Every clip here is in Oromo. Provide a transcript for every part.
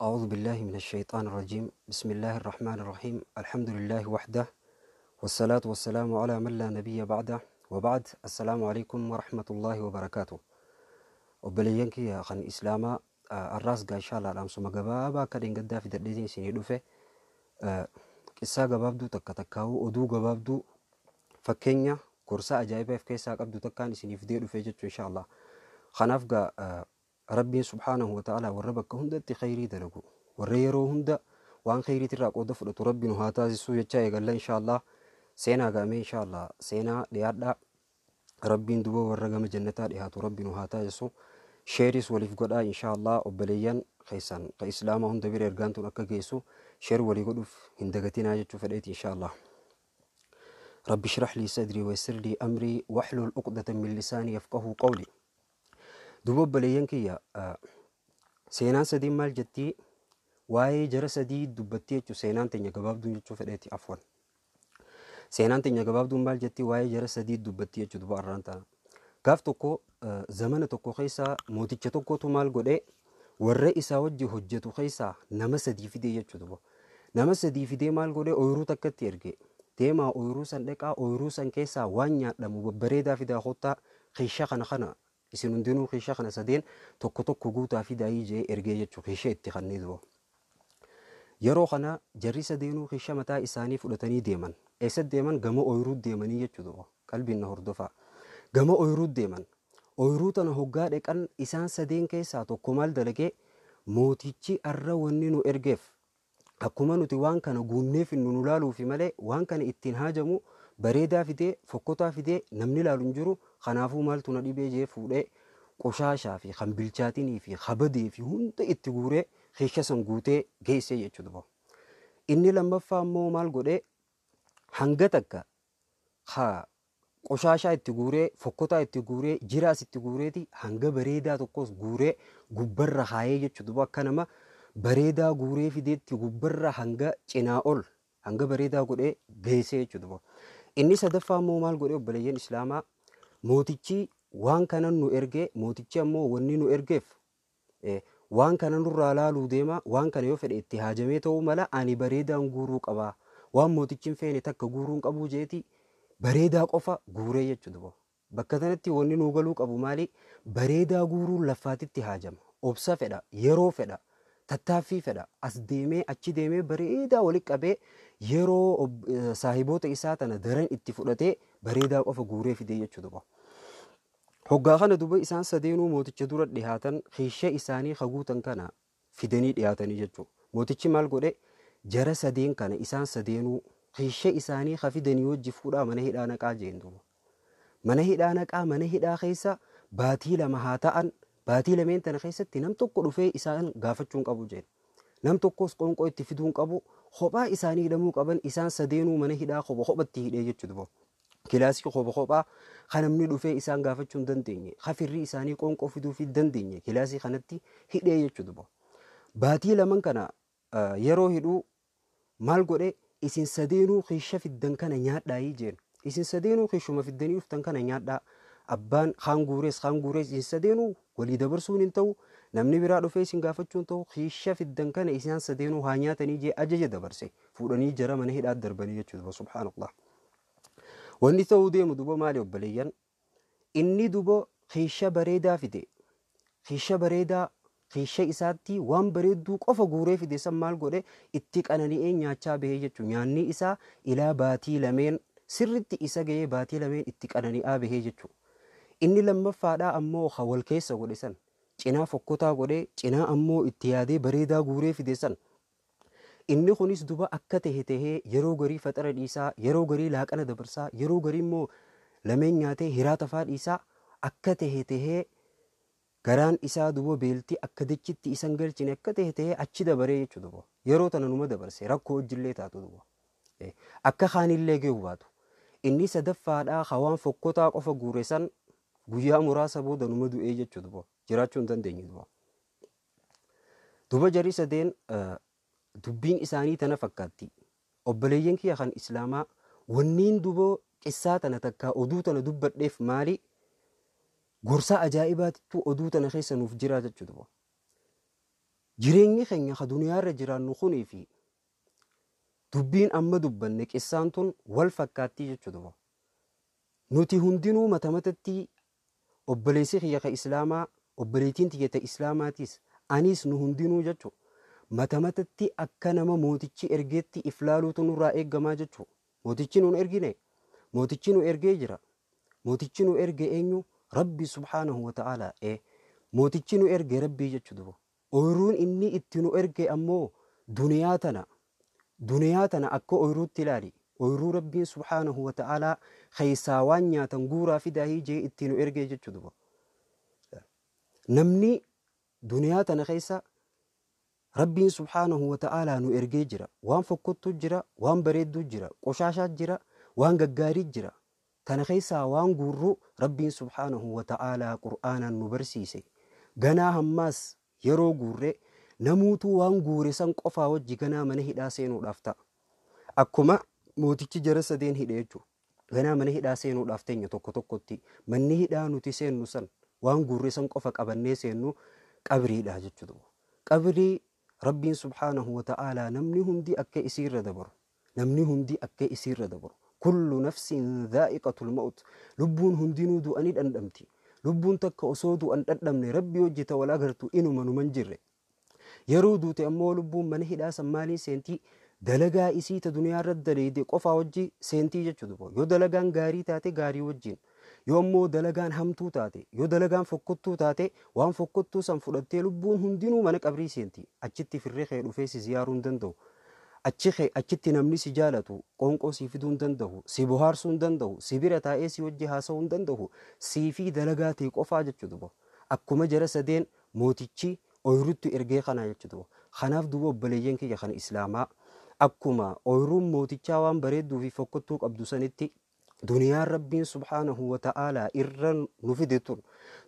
أعوذ بالله من الشيطان الرجيم. بسم الله الرحمن الرحيم. الحمد لله وحده والصلاة والسلام على من لا نبي بعده وبعد. السلام عليكم ورحمة الله وبركاته. وبلينك يا خن إسلاما الراس إن شاء الله لامسو مجبابا كدين قدا في دردين سنيدو في قصة جبابدو تكتكاو ودو جبابدو فكينيا كورسا أجايبه في كيسا قبدو تكان سنيفديرو في جت إن شاء الله خنافجا ربي سبحانه وتعالى وربك هندت خيري دلقو وريرو هند وان خيري تراك ودفرت ربي نهاتا زسو يتشاي قال إن شاء الله سينا قامي إن شاء الله سينا ليادا ربي ندبو ورقم جنتا لهاتو ربي نهاتا زسو شيريس وليف قدا إن شاء الله وبليان خيسان كإسلام هند بير إرغانتون أكا جيسو شير ولي قدف هندقتنا جتو فديت إن شاء الله. ربي اشرح لي صدري ويسر لي أمري واحلل عقدة من لساني يفقه قولي. دوبب بليانكيا سينان سدي مال جتي واي جرى سدي دبتي جو سينان تنيا جباب دون جو فديتي عفوا سينان تنيا جباب دون مال جتي واي جرى سدي دبتي جو دبا أرانتا كاف توكو زمن توكو خيسا موتي توكو تو مال غودي والرئيس وجه حجتو خيسا نما سدي فيدي جو دبا نما سدي فيدي مال غودي اورو تكتي ارغي تيما اورو سان دقا اورو سان كيسا وانيا دمو بريدا فيدا خوتا خيشا خنا isin hundinuu qiisha kana sadeen tokko tokko guutaa fi daa'ii jee ergee jechuu qiisha itti kannee du'a. Yeroo kana jarri sadeenuu qiisha mataa isaanii fudhatanii deeman. Eessatti deeman? Gama ooyiruu deemanii jechuu du'a. Qalbiin na hordofaa. Gama ooyiruu deeman. Ooyiruu tana hoggaa dheqan isaan sadeen keessaa tokko maal dalagee mootichi arra wanni nu ergeef akkuma nuti waan kana guunneef nu laaluufi malee waan kana ittiin haajamu bareedaa fidee fokkotaa fidee namni laalu hin jiru. Kanaafuu maaltu na dhibee jee fuudhee qoshaashaa fi kan bilchaatinii fi habadee fi hunda itti guuree keesha san guutee geessee jechuudha. Inni lammaffaa immoo maal godhee hanga takka qoshaashaa itti guuree fokkotaa itti guuree jiraas itti guureeti hanga bareedaa tokkos guuree gubbarra haayee jechuudha. Akka nama bareedaa guuree fideetti gubbarra hanga cinaa ol hanga bareedaa godhee geessee jechuudha. Inni sadaffaa immoo maal godhee obboleeyyan Islaamaa mootichi waan kana nu ergee mootichi ammoo wanni nu ergeef waan kana nurraa laaluu deema waan kana yoo fedhe itti haajamee ta'uu mala ani bareedaan guuruu qaba waan mootichi hin feene takka guuruun qabu jeeti bareedaa qofa guuree jechuudha. Bakka kanatti wanni nu galuu qabu maali? Bareedaa guuruun laffaatitti haajama obsa fedha yeroo fedha tattaaffii fedha as deemee achi deemee bareedaa walitti qabee yeroo saahiboota isaa tana daran itti fudhatee bareedaa qofa guuree fidee jechuudha. Hoggaa kana duba isaan sadeenuu mooticha dura dhiyaatan qiisha isaanii haguutan kana fidanii dhiyaatanii jechuudha. Mootichi maal godhe jara sadeen kana isaan sadeenuu qiisha isaanii hafidanii wajji fuudhaa mana hidhaa naqaa jeen duba. Mana hidhaa naqaa mana hidhaa keessa baatii lama haa ta'an baatii lameen tana keessatti nam tokko dhufee isaan gaafachuun qabu jeen. Nam tokkos qonqoo itti fiduun qabu kophaa isaanii hidhamuu qaban isaan sadeenuu mana hidhaa kophatti hidhee jechuudha. Kilaasii kophaa kan namni dhufee isaan gaafachuu hin dandeenye hafirri isaanii qonqoo fiduu fi dandeenye kilaasii kanatti hidhee jechuudha. Baatii laman kana yeroo hidhuu maal godhe isin sadeenuu qiisha fiddan kana nyaadhaayii jeen. Isin sadeenuu qiishuma fiddanii dhuftan kana nyaadhaa. Abbaan kaan guurees isin sadeenuu walii dabarsuun hin ta'u namni biraa dhufee isin gaafachuu hin ta'u qiisha fiddan kana isaan sadeenuu haa nyaatanii jee ajaja dabarse fuudhanii jara mana hidhaatti darbanii jechuudha. Subhaanallah. Wanni ta'uu deemu duba maali obboleeyyan? Inni duba qiisha bareedaa fide qiisha bareedaa qiisha isaatti waan bareedduu qofa guuree fide san maal godhe itti qanani'ee nyaachaa bahee jechuudha. Nyaanni isaa ilaa baatii lameen sirritti isa gahee baatii lameen itti qanani'aa bahee jechuudha. Inni lammaffaadhaa ammoo wal keessa godhe san cinaa fokkotaa godhee cinaa ammoo itti yaadee bareedaa guuree fide san. Inni kunis duba akka tahee yeroo garii faxara dhiisaa yeroo garii laaqana dabarsaa yeroo garii immoo lameen nyaatee hiraata faa dhiisaa akka tahee garaan isaa duba beeltii akka dachitti isan galchine akka tahee achi dabaree jechuudha. Yeroo tana numa dabarse rakkoo hojjillee taatu duba akka kaanillee gahuu baatu. Inni sadaffaadhaa hawaan fokkotaa qofa guure san guyyaa muraasa booda numa du'ee jechuudha. Jiraachuu hin dandeenye duba. Duba jarri sadeen dubbiin isaanii tana fakkaatti. Obboleeyyan kiyya kan Islaamaa wanniin duba qissaa tana takka oduu tana dubbadheef maali? Gorsa ajaa'ibaatittuu oduu tana keessa nuuf jira jechuudha. jireenyi keenya ka duniyaarra jiraannu kunii fi dubbiin amma dubbanne qissaan tun wal fakkaattii jechuudha. Nuti hundinuu mata matatti obboleessi kiyya ka islaamaa obboleettiin tiyya ta islaamaatis anis nu hundinuu jechuudha. Mata matatti akka nama mootichi ergeetti iflaaluutu nurraa eeggamaa jechuudha. Mootichi nu ergine mootichi nu ergee jira. Mootichi nu erge eenyu? Rabbi subhaanahu wa ta'ala. Mootichi nu erge rabbii jechuudha. Oyruun inni itti nu erge ammoo duniyaa tana akka oyruutti ilaali. Oyruu rabbiin subhaanahu wa ta'ala keessaa waan nyaatan guuraa fidaa hijee itti nu erge jechuudha. Namni duniyaa tana keessa rabbiin subhaanahu wa ta'ala nu ergee jira. Waan fokkottuu jira, waan bareedduu jira, qoshaashaa jira, waan gaggaarii jira. Tana keessaa waan guurru rabbiin subhaanahu wa ta'ala qur'aanaan nu barsiise. Ganaa hammaas yeroo guurre namuutu waan guure san qofaa wajji ganaa mana hidhaa seenuudhaaf ta'a. Akkuma mootichi jara sadeen hidhe jechuudha. Ganaa mana hidhaa seenuudhaaf teenya tokko tokkotti manni hidhaa nuti seennu san waan guurre san qofa qabannee seennu qabriidha jechuudha. Qabrii rabbiin subhaanahu wa ta'ala namni hundi akka isiirra dabaru. Namni hundi akka isiirra dabaru. Kullu nafsin dhaa'iqatul ma'ut. Lubbuun hundinuu du'anii dhandhamti. Lubbuun takka osoo du'an dhandhamne rabbi hojjeta wal agartu inuma numan jirre. Yeroo duute ammoo lubbuun mana hidhaa san maalii seentii? Dalagaa isii ta duniyaa irra daleede qofaa wajji seentii jechuudha. Yoo dalagaan gaarii taate gaarii wajjin. Yoo ammoo dalagaan hamtuu taate, yoo dalagaan fokkottuu taate waan fokkottuu san fudhattee lubbuun hundinuu mana qabrii seenti. Achitti firree kee dhufee si ziyaaruu hin danda'u. Achitti namni si jaalatu qoonqoo si fiduu hin danda'u, si bohaarsuu hin danda'u, si bira taa'ee si wajji haasa'uu hin danda'u. Sii fi dalagaa ta'e qofaa jechuudha. Akkuma jara sadeen mootichi oyruutti ergee kana jechuudha. Kanaaf duuba obboleeyyan kiyya kan islaamaa akkuma oyruun mootichaa waan bareedduu fi fokkottuu qabdu sanitti duniyaan rabbiin subhaanahu wa ta'ala irra nu fide tun,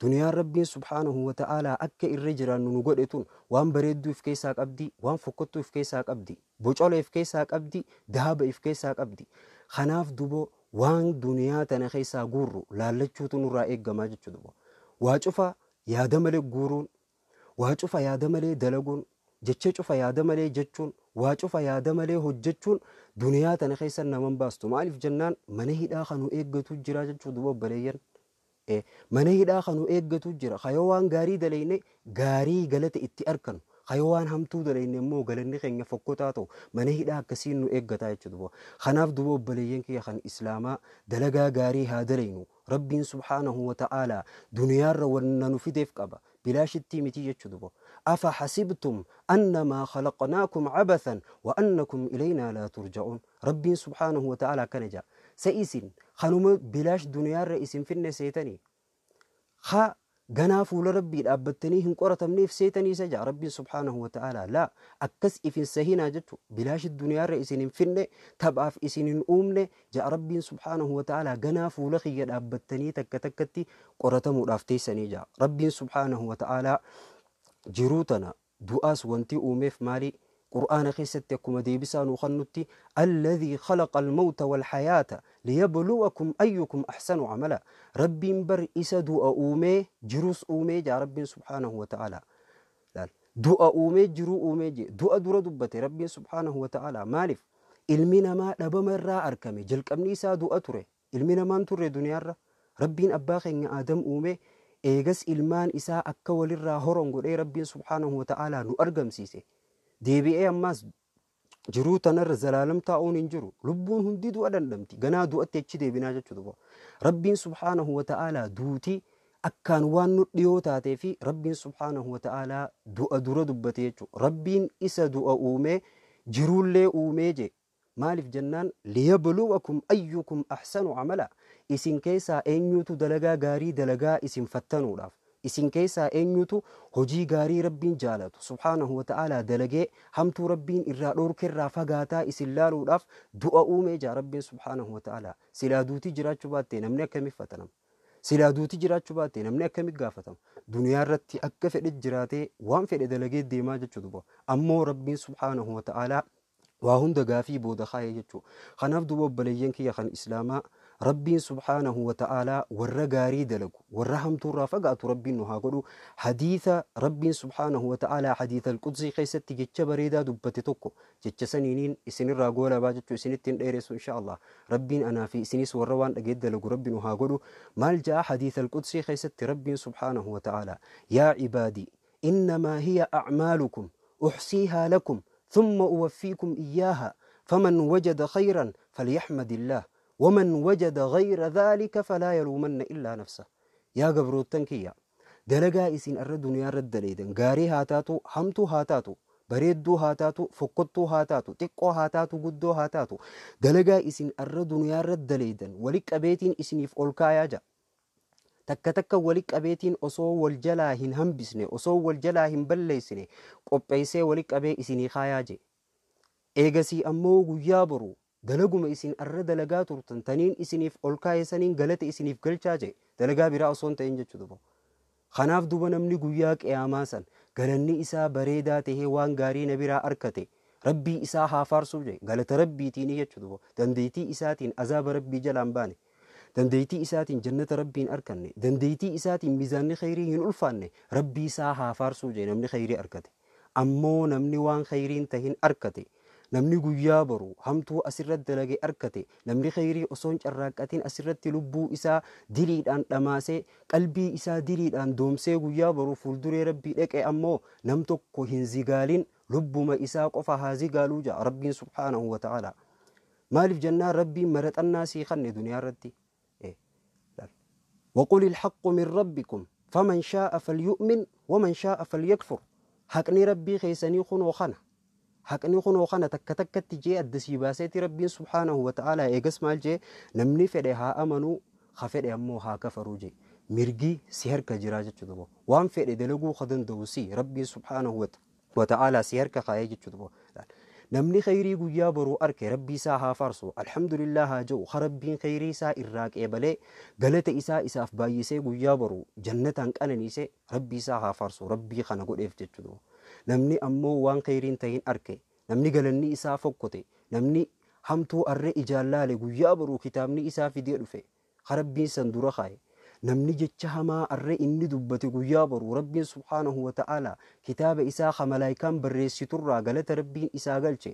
duniyaan rabbiin subhaanahu wa ta'ala akka irra jiraannu nu godhe tun waan bareedduu if keessaa qabdi, waan fokkottuu if keessaa qabdi, bocola if keessaa qabdi, dahaba if keessaa qabdi. Kanaaf duuba waan duniyaa tana keessaa guurru laallachuutu nurraa eeggamaa jechuudha. Waa cufa yaada malee guuruun, waa cufa yaada malee dalaguun, jecha cufa yaada malee jechuun, waa cufa yaada malee hojjechuun duniyaa tana keessa naman baastu. Maaliif jennaan mana hidhaa kanu eeggatu jira jechuudha obboleeyyan. Mana hidhaa kanu eeggatu jira. Kayoo waan gaarii daleyne gaarii galata itti arganu. Kayoo waan hamtuu daleyne immoo galanni keenya fokkotaa ta'u mana hidhaa akkasiin nu eeggataa jechuudha. Kanaaf duuba obboleeyyan kiyya kan islaamaa dalagaa gaarii haa daleynu. Rabbiin subhaanahu wa ta'ala duniyaarra wanna nu fideef qaba. بلاشتي متي يجدبو أفحسبتم أنما خلقناكم عبثا وأنكم إلينا لا ترجعون. ربي سبحانه وتعالى كنجا سيسين خنوم بلاش دنيا رئيسين في النسيتني خا جنافو لربي الأبتني هم قرة منيف سيتني سجع. ربي سبحانه وتعالى لا أكس إفن سهينا جتو بلاش الدنيا رئيسين فيني تبع في إسين أمني جاء ربي سبحانه وتعالى جنافو لخي الأبتني تكتكتي قرة مرافتي سنيجا. ربي سبحانه وتعالى جروتنا دؤاس وانتي أميف مالي قرآن خيستكم ديبسان وخنتي الذي خلق الموت والحياة ليبلوكم أيكم أحسن عملا. ربي مبر إسدو أومي جروس أومي جا ربي سبحانه وتعالى دؤ أومي جرو أومي جي دؤ دور دبتي ربي سبحانه وتعالى مالف المنا ما نبمر أركمي جلك أمنيسا دؤ تري المنا ما نتري دنيا ربي أباخي آدم أومي إيجس إلمان إساء أكوال الراهرون قل ربي سبحانه وتعالى نو أرقم سيسي deebi'ee ammas jiruu tanarra zalaalam taa'uun hin jiru. Lubbuun hundi du'a dandamti. Ganaa du'atti achi deebinaa jechuudha. Rabbiin subhaanahu wa ta'aalaa duutii akkaan waan nu dhiyoo taatee fi rabbiin subhaanahu wa ta'aalaa du'a dura dubbate jechuudha. Rabbiin isa du'a uumee jiruullee uumee je. Maaliif jennaan liyabluwakum ayyukum ahsanu amala. Isin keessaa eenyutu dalagaa gaarii dalagaa isin fattanuudhaaf. isin keessaa eenyutu hojii gaarii rabbiin jaalatu subhaanahu wa ta'ala dalagee hamtuu rabbiin irraa dhorkerraa fagaataa isin laaluudhaaf du'a uumee jaa rabbiin subhaanahu wa ta'ala. Silaa duutii jiraachuu baatte namni akkamiif fatanama? Silaa duutii jiraachuu baatte namni akkamiif gaafatama? Duniyaa irratti akka fedhe jiraatee waan fedhe dalagee deemaa jechuudha. Ammoo rabbiin subhaanahu wa ta'ala waa hunda gaafii booda kaayee jechuudha. Kanaaf duba obboleeyyan kiyya kan islaamaa ربي سبحانه وتعالى ورغاري دلق ورهم تورا فقات ربي نهاقلو حديث ربي سبحانه وتعالى حديث القدس خيست جتش بريدا دبت توكو جتش سنينين اسن الراقولا باجتش سنتين ايرسو إن شاء الله ربي أنا في سنيس وروان أجد دلق ربي نهاقلو مال جاء حديث القدس خيست ربي سبحانه وتعالى يا عبادي إنما هي أعمالكم أحصيها لكم ثم أوفيكم إياها فمن وجد خيرا فليحمد الله ومن وجد غير ذلك فلا يلومن إلا نفسه يا قبرو التنكية دلقا إسين أرد دنيا رد ليدن غاري هاتاتو حمتو هاتاتو بريدو هاتاتو فقطو هاتاتو تقو هاتاتو قدو هاتاتو دلقا إسين أرد دنيا رد ليدن ولك أبيتين إسين يفعل كاياجا takka waliq qabeetiin osoo wal jalaa hin hambisne osoo wal jalaa hin balleessine qopheessee waliq qabee isinii kaayaa je eegasii ammoo guyyaa boru dalaguma isin arra dalagaa turtan taniin isiniif ol kaayesaniin galata isiniif galchaa je dalagaa biraa osoo hin ta'in jechuudha. Kanaaf duba namni guyyaa qiyaamaa san galanni isaa bareedaa tahee waan gaarii na biraa arkate rabbii isaa haa faarsuuf je galata rabbiitiin jechuudha. Dandeettii isaatiin azaaba rabbii jalaan baane. dandeettii isaatiin jannata rabbiin arkanne dandeettii isaatiin miizaanni khayrii hin ulfaanne rabbii isaa haa faarsuu je namni khayrii arkate ammoo namni waan khayriin tahin arkate namni guyyaa boru hamtuu asirratti dalage arkate namni khayrii osoo hin carraaqqatiin asirratti lubbuu isaa diliidhaan dhamaasee qalbii isaa diliidhaan doomsee guyyaa boru fuulduree rabbii dhaqe ammoo nam tokko hin zigaalin lubbuma isaa qofa haa zigaaluu jaa rabbiin subhaanahu wa ta'ala maaliif jannaa rabbiin maraxannaa sii kanne duniyaa irratti وقل الحق من ربكم فمن شاء فليؤمن ومن شاء فليكفر حقني ربي خيسني خنو خنا حقني خنو خنا تك تجي الدسيباسات ربي سبحانه وتعالى ايغس مال جي نمني فدها امنو خفد امو ها كفرو جي مرغي سحر كجراجه چدبو وان فدي دلغو خدن دوسي ربي سبحانه وتعالى سحر كخايج چدبو namni khayrii guyyaa boruu arke rabbii isaa haa faarsu alhamdulillah haa jiru kharabbiin khayrii isaa irraa qeebalee galata isaa isaaf baay'isee guyyaa boruu jannataan qananiisee rabbii isaa haa faarsu rabbii kana godheef jechuudha. Namni ammoo waan khayriin tahin arke namni galanni isaa fokkote namni hamtuu arre ijaallale guyyaa boruu kitaabni isaa fidee dhufe kharabbiin san dura kaaye namni jecha hamaa arre inni dubbate guyyaa boru rabbiin subhaanahu wa ta'ala kitaaba isaa khamalaayikaan barreessiturraa galata rabbiin isaa galche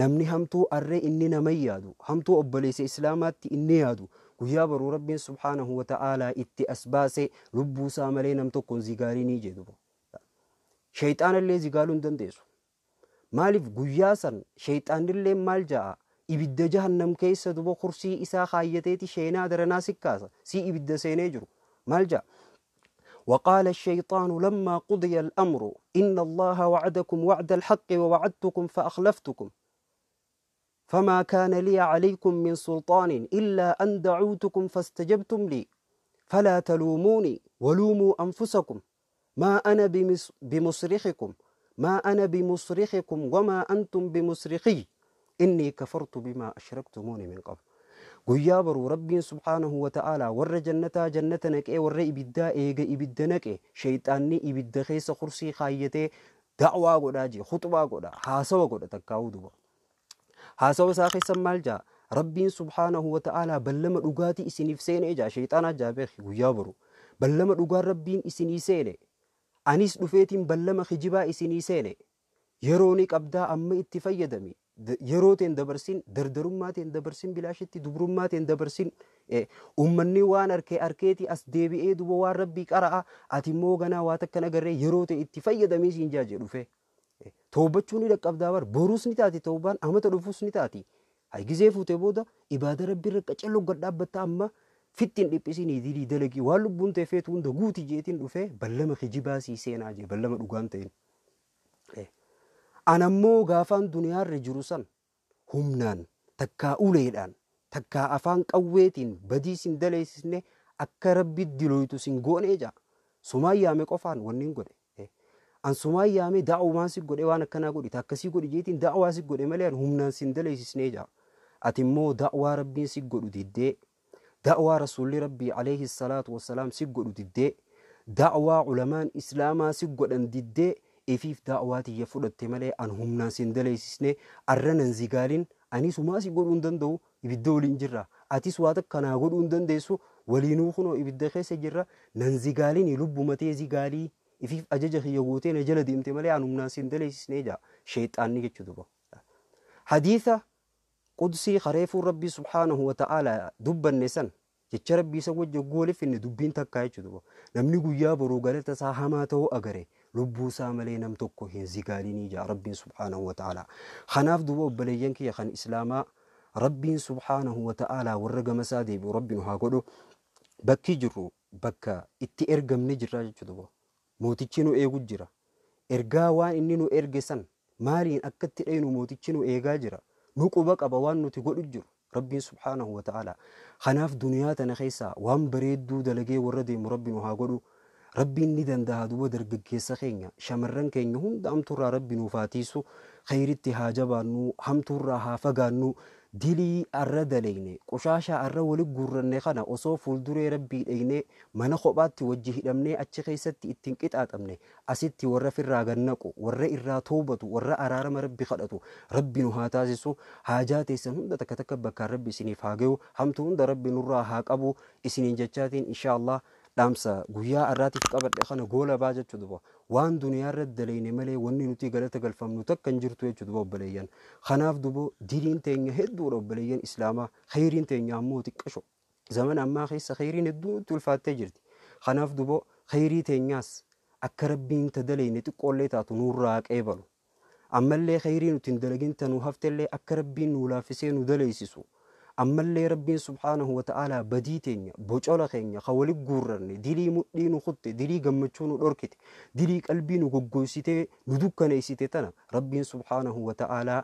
namni hamtuu arre inni nama yaadu hamtuu obboleessa islaamaatti inni yaadu guyyaa boru rabbiin subhaanahu wa ta'ala itti asbaase lubbuu isaa malee nam tokkoon zigaarii ni jedhu shayxaanallee zigaaluu hin dandeessu maaliif guyyaa san shayxaanillee maal ja'a ibidda jahannam keessa duba kursii isaa khayyateeti sheenaa daranaa sikkaasa si ibidda seenee jiru maal ja'a وقال الشيطان لما قضي الأمر إن الله وعدكم وعد الحق ووعدتكم فأخلفتكم فما كان لي عليكم من سلطان إلا أن دعوتكم فاستجبتم لي فلا تلوموني ولوموا أنفسكم ما أنا بمصرخكم وما أنتم بمصرخي إني كفرت بما أشركتموني من قبل guyyaa baruu rabbiin subhaanahu wa ta'ala warra jannata naqee warra ibiddaa eega ibidda naqe shayxaanni ibidda keessa kursii kaayyatee da'waa godhaa jee khutbaa godha haasawa godha takkaa'uu duba haasawa isaa keessa maal jaa rabbiin subhaanahu wa ta'ala ballama dhugaatii isiniif seenee jaa shayxaanaa jaabee guyyaa baruu ballama dhugaan rabbiin isinii seene anis dhufeetiin ballama kijibaa isinii seene yerooni qabdaa amma itti fayyadami yerooteen dabarsin dardarummaateen dabarsin bilaashitti dubrumaateen dabarsin ummanni waan arkeeti as deebi'ee duba waan rabbii qara'a ati immoo ganaa waa takka nagarree yeroote itti fayyadamii siin jaaje dhufe toobachuun ni dhaqqabdaa bar boruus ni taati toobaan amata dhufuus ni taati haygizee fuute booda ibaada rabbii irra qacallu gadhaabbatta amma fittiin dhiphisinii dilii dalagii waan lubbuun teefeetu hunda guuti jeetiin dhufe ballama kijibaa sii seenaa jee ballama dhugaan ta'in anammoo gaafaan duniyaarra jiru san humnaan takkaa uleedhaan takkaa afaan qawweetiin badii sin daleessisne akka rabbi dilooytu sin goonee jaa sumaan yaame qofaan wanniin godhe an sumaan yaame daa'umaan si godhe waan akkanaa godhi takkasii godhi jeetiin daa'waa si godhe malee humnaan sin daleessisnee jaa ati immoo daa'waa rabbiin si godhu diddee daa'waa rasuulli rabbii alayhi salaatu wassalaam si godhu diddee daa'waa ulamaan islaamaa si godhan diddee efiif daa'waati ya fudhatte malee an humnaan sin daleessisne arranan zigaalin ani sumaa si godhuu hin danda'u ibidda waliin jirra atis waa takkanaa godhuu hin dandeessu waliinuu kunoo ibidda keessa jirra nan zigaalini lubbumatee zigaalii ifiif ajaja kiyya gootee na jala deemte malee anumnaan siin daleessisnee jaa sheexaanni jechuudha. Hadiisa qudsii kareefuu rabbii subhaanahu wa ta'aalaa dubbanne san jecha rabbii isa wajja gooliif inni dubbiin takkaa jechuudha. Namni guyyaa boruu galata isaa hamaa ta'uu agare lubbuu isaa malee nam tokko hin zigaalinii jaa rabbiin subhaanahu wa ta'aalaa. Kanaaf duuba obboleeyyan kiyya kan islaamaa rabbiin subhaanahu wa ta'aalaa warra gamasaa deebi'u rabbiin haa godhu bakki jirru bakka itti ergamne jirra jechuudha. Mootichi nu eegu jira. Ergaa waan inni nu erge san maaliin akkatti dhaynu mootichi nu eegaa jira. Nu quba qaba waan nuti godhu jiru rabbiin subhaanahu wa ta'aalaa. Kanaaf duniyaa tana keessaa waan bareedduu dalagee warra deemu rabbiin haa godhu. Rabbiin ni danda'a duuba dargaggeessa keenya shamarran keenya hunda hamtuurraa rabbi nuuf haa tiisu khayritti haa jabaannu hamtuurraa haa fagaannu dilii arra daleeyne qoshaashaa arra wali guurranne kana osoo fuulduree rabbii dheyne mana kophaatti wajji hidhamnee achi keessatti ittiin qixaaxamne asitti warra firraa gannaqu warra irraa toobatu warra araarama rabbi kadhatu rabbi nu haa taasisu haajaa teessan hunda takka takka bakkaan rabbi isiniif haa gayu hamtuu hunda rabbi nurraa haa qabu isiniin jechaatiin inshaallah dhaamsa guyyaa arraatiif qabadhe kana goola baa jechuudha. Waan duniyaa irra daleeyne malee wanni nuti galata galfamnu takka hin jirtu jechuudha obboleeyyan. Kanaaf duuba diliin teenya hedduudha obboleeyyan islaamaa khayriin teenya ammoo xiqqasho. Zaman ammaa keessa khayriin hedduu nutti ulfaattee jirti. Kanaaf duuba khayrii teenyaas akka rabbiin tadaleeyne xiqqoollee taatu nurraa qeebalu. Ammallee khayrii nuti hin dalagin tanuu haftellee akka rabbiin nu laaffisee nu daleeysisu. ammallee rabbiin subhaanahu wa ta'aalaa badii teenya bocola keenya ka wali guurranne dilii mudhii nu kutte dilii gammachuu nu dhorkite dilii qalbii nu goggoysite nu dukkaneeysite tana rabbiin subhaanahu wa ta'aalaa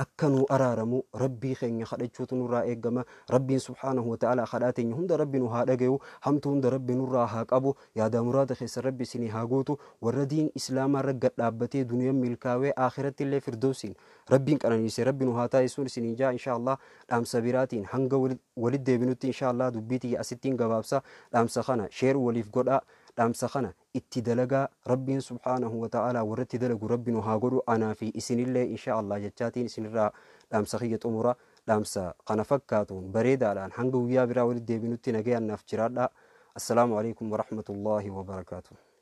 akka nu araaramu rabbii keenya kadhachuutu nurraa eegama rabbiin subhaanahu wa ta'aalaa kadhaa teenya hunda rabbi nu haa dhagayu hamtu hunda rabbi nurraa haa qabu yaada muraada keessa rabbi isinii haa gootu warra diin islaamaa irra gad dhaabbatee duniyaan milkaawee aakhirratti illee firdowsiin rabbiin qananiise rabbi nu haa taasisuun isinii jaa inshaallah dhaamsa biraatiin hanga walit deebinutti inshaallah dubbiitii asittiin gabaabsa dhaamsa kana sheer waliif godhaa dhaamsa kana itti dalagaa rabbiin subhaanahu wa ta'aalaa warratti dalagu rabbi nu haa godhu anaa fi isinillee inshaallah jechaatiin isinirraa dhaamsa kiyya xumura dhaamsa kana fakkaatuun bareedaadhaan hanga guyyaa biraa walit deebinutti nagayaannaaf jiraadhaa. Assalaamu alaikum warahmatullahi wabarakaatuh.